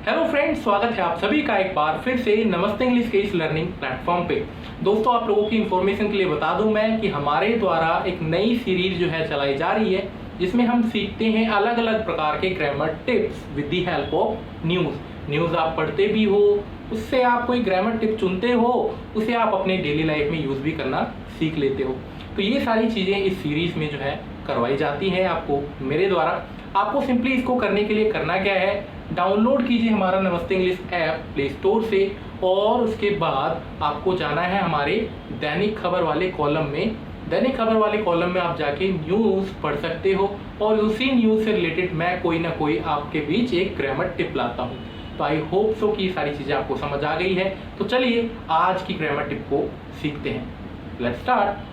Hello friends, स्वागत है आप सभी का एक बार फिर से नमस्ते इंग्लिश के इस लर्निंग प्लेटफॉर्म पे। दोस्तों, आप लोगों की इन्फॉर्मेशन के लिए बता दूं मैं कि हमारे द्वारा एक नई सीरीज जो है चलाई जा रही है, जिसमें हम सीखते हैं अलग अलग प्रकार के grammar tips with the help of news आप पढ़ते भी हो, उससे आप कोई ग्रामर टिप चुनते हो, उसे आप अपने डेली लाइफ में यूज़ भी करना सीख लेते हो। तो ये सारी चीज़ें इस सीरीज में जो है करवाई जाती हैं आपको मेरे द्वारा। आपको सिंपली इसको करने के लिए करना क्या है, डाउनलोड कीजिए हमारा नमस्ते इंग्लिश ऐप प्ले स्टोर से, और उसके बाद आपको जाना है हमारे दैनिक खबर वाले कॉलम में। दैनिक खबर वाले कॉलम में आप जाके न्यूज़ पढ़ सकते हो, और उसी न्यूज़ से रिलेटेड मैं कोई ना कोई आपके बीच एक ग्रामर टिप लाता हूँ। तो आई होप सो कि ये सारी चीज़ें आपको समझ आ गई है। तो चलिए आज की ग्रामर टिप को सीखते हैं। Let's start.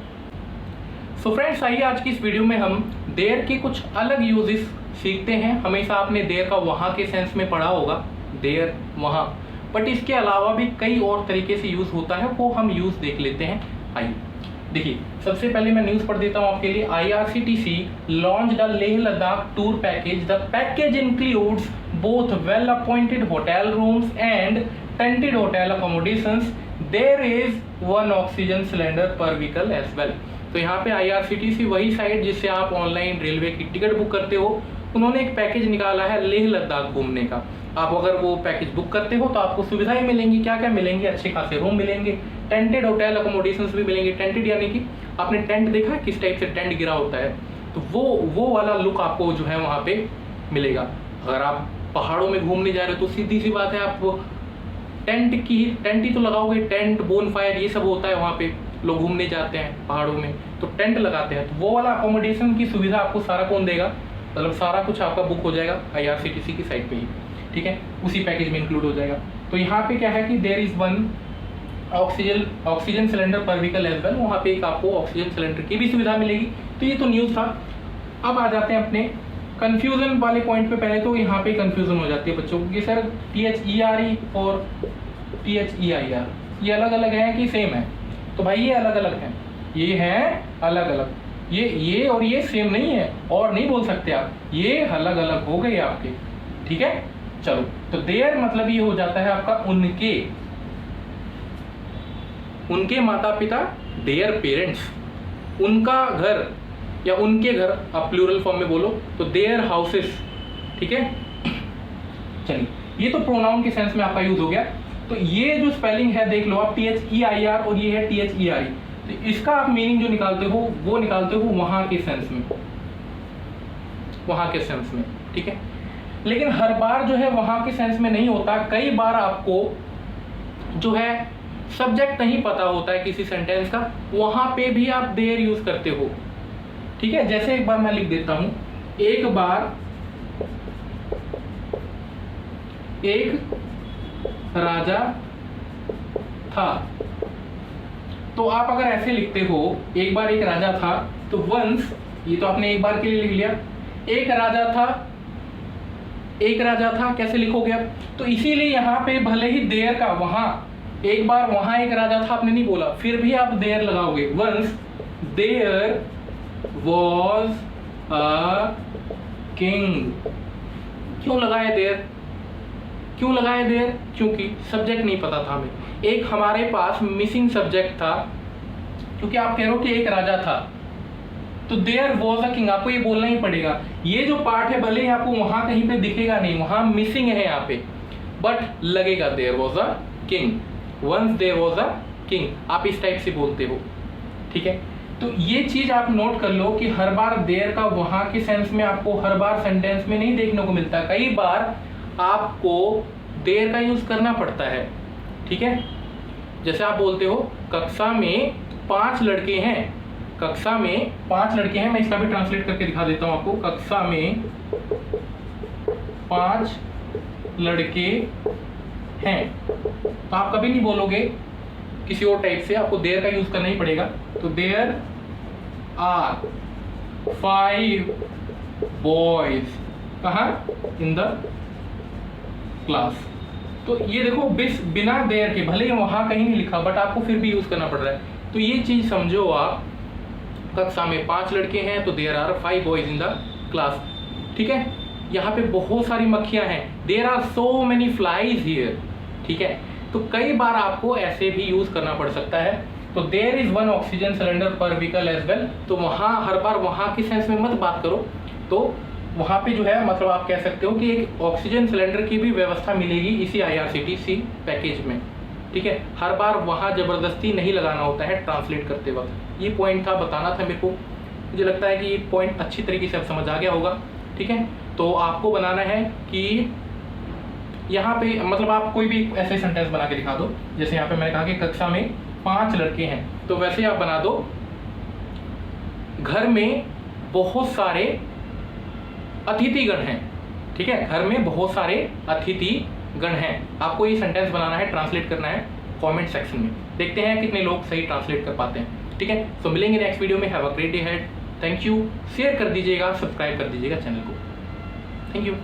सो फ्रेंड्स, आइए आज की इस वीडियो में हम देयर के कुछ अलग यूजेस सीखते हैं। हमेशा आपने देयर का वहाँ के सेंस में पढ़ा होगा, देयर वहाँ, बट इसके अलावा भी कई और तरीके से यूज़ होता है, वो हम यूज़ देख लेते हैं। आइए देखिए, सबसे पहले मैं न्यूज़ पढ़ देता हूँ आपके लिए। IRCTC launch the Leh Ladakh tour package. The package includes both well appointed hotel rooms and tented hotel accommodations. There is 1 oxygen cylinder per vehicle as well. तो यहाँ पे IRCTC वही साइट जिससे आप ऑनलाइन रेलवे की टिकट बुक करते हो, उन्होंने एक पैकेज निकाला है लेह लद्दाख घूमने का। आप अगर वो पैकेज बुक करते हो तो आपको सुविधाएं मिलेंगी। क्या क्या मिलेंगी? अच्छे खासे रूम मिलेंगे, टेंटेड होटल अकोमोडेशंस भी मिलेंगे। टेंटेड यानी कि आपने टेंट देखा है किस टाइप से टेंट गिरा होता है, तो वो वाला लुक आपको जो है वहाँ पे मिलेगा। अगर आप पहाड़ों में घूमने जा रहे हो तो सीधी सी बात है, आप टेंट ही तो लगाओगे। टेंट, बोन फायर, ये सब होता है वहाँ पे, लोग घूमने जाते हैं पहाड़ों में तो टेंट लगाते हैं। तो वो वाला अकोमोडेशन की सुविधा आपको सारा कौन देगा? मतलब सारा कुछ आपका बुक हो जाएगा IRCTC की साइट पे ही, ठीक है, उसी पैकेज में इंक्लूड हो जाएगा। तो यहाँ पे क्या है कि there is 1 oxygen cylinder per vehicle as well. वहाँ पे एक आपको ऑक्सीजन सिलेंडर की भी सुविधा मिलेगी। तो ये तो न्यूज़ था। अब आ जाते हैं अपने कन्फ्यूजन वाले पॉइंट पे। पहले तो यहाँ पे कन्फ्यूजन हो जाती है बच्चों को कि सर THERE और THEIR ये अलग अलग है कि सेम है? तो भाई ये अलग अलग है, ये हैं अलग अलग, ये और ये सेम नहीं है, और नहीं बोल सकते आप, ये अलग अलग हो गए आपके, ठीक है। चलो, तो देयर मतलब ये हो जाता है आपका उनके माता पिता, देयर पेरेंट्स, उनका घर या उनके घर, आप प्लूरल फॉर्म में बोलो तो देयर हाउसेस, ठीक है। चलिए, ये तो प्रोनाउन के सेंस में आपका यूज हो गया। तो ये जो स्पेलिंग है देख लो आप, THEIR और ये है THERE। तो इसका आप मीनिंग जो निकालते हो वो निकालते हो वहां के सेंस में, ठीक है। लेकिन हर बार जो है वहां के सेंस में नहीं होता। कई बार आपको जो है सब्जेक्ट नहीं पता होता है किसी सेंटेंस का, वहां पे भी आप देयर यूज करते हो, ठीक है। जैसे एक बार मैं लिख देता हूं, एक बार एक राजा था। तो आप अगर ऐसे लिखते हो, एक बार एक राजा था, तो वंस, ये तो आपने एक बार के लिए लिख लिया। एक राजा था कैसे लिखोगे आप? तो इसीलिए यहाँ पे भले ही देयर का वहां, एक बार वहां एक राजा था आपने नहीं बोला, फिर भी आप देयर लगाओगे। Once there was a king. क्यों लगाया देयर? क्योंकि सब्जेक्ट नहीं पता था हमें, एक हमारे पास मिसिंग सब्जेक्ट था। क्योंकि आप कह रहे हो कि एक राजा था, तो देयर वॉज अ किंग, आपको ये बोलना ही पड़ेगा। ये जो पार्ट है भले ही आपको वहां कहीं पे दिखेगा नहीं, वहां मिसिंग है यहाँ पे, बट लगेगा there was a king. Once there was a king, आप इस टाइप से बोलते हो, ठीक है। तो ये चीज आप नोट कर लो कि हर बार देयर का वहां के सेंस में आपको हर बार सेंटेंस में नहीं देखने को मिलता। कई बार आपको देयर का यूज करना पड़ता है, ठीक है। जैसे आप बोलते हो कक्षा में 5 लड़के हैं, मैं इसका भी ट्रांसलेट करके दिखा देता हूं आपको। कक्षा में 5 लड़के हैं, तो आप कभी नहीं बोलोगे किसी और टाइप से, आपको देयर का यूज करना ही पड़ेगा। तो देयर आर 5 बॉयज, कहाँ? इन द क्लास। तो ये देखो बिना देयर के, भले ही वहां कहीं नहीं लिखा, बट आपको फिर भी यूज करना पड़ रहा है। तो ये चीज समझो आप, कक्षा में 5 लड़के हैं तो there are 5 boys in the class, ठीक है। यहाँ पे बहुत सारी मक्खियाँ हैं, there are so many flies here, ठीक है। तो कई बार आपको ऐसे भी यूज करना पड़ सकता है। तो there is one oxygen cylinder per vehicle as well, तो वहाँ हर बार वहाँ की सेंस में मत बात करो, तो वहाँ पे जो है मतलब आप कह सकते हो कि एक ऑक्सीजन सिलेंडर की भी व्यवस्था मिलेगी इसी IRCTC पैकेज में, ठीक है। हर बार वहाँ जबरदस्ती नहीं लगाना होता है ट्रांसलेट करते वक्त। ये पॉइंट था, बताना था मेरे को। मुझे लगता है कि ये पॉइंट अच्छी तरीके से अब समझ आ गया होगा, ठीक है। तो आपको बनाना है कि यहाँ पे मतलब आप कोई भी ऐसे सेंटेंस बना के दिखा दो, जैसे यहाँ पे मैंने कहा कि कक्षा में 5 लड़के हैं, तो वैसे आप बना दो घर में बहुत सारे अतिथिगण हैं, ठीक है। घर में बहुत सारे अतिथिगण हैं। आपको ये सेंटेंस बनाना है, ट्रांसलेट करना है कमेंट सेक्शन में। देखते हैं कितने लोग सही ट्रांसलेट कर पाते हैं, ठीक है। तो मिलेंगे नेक्स्ट वीडियो में। Have a great day ahead. Thank you. Share कर दीजिएगा, सब्सक्राइब कर दीजिएगा चैनल को। Thank you.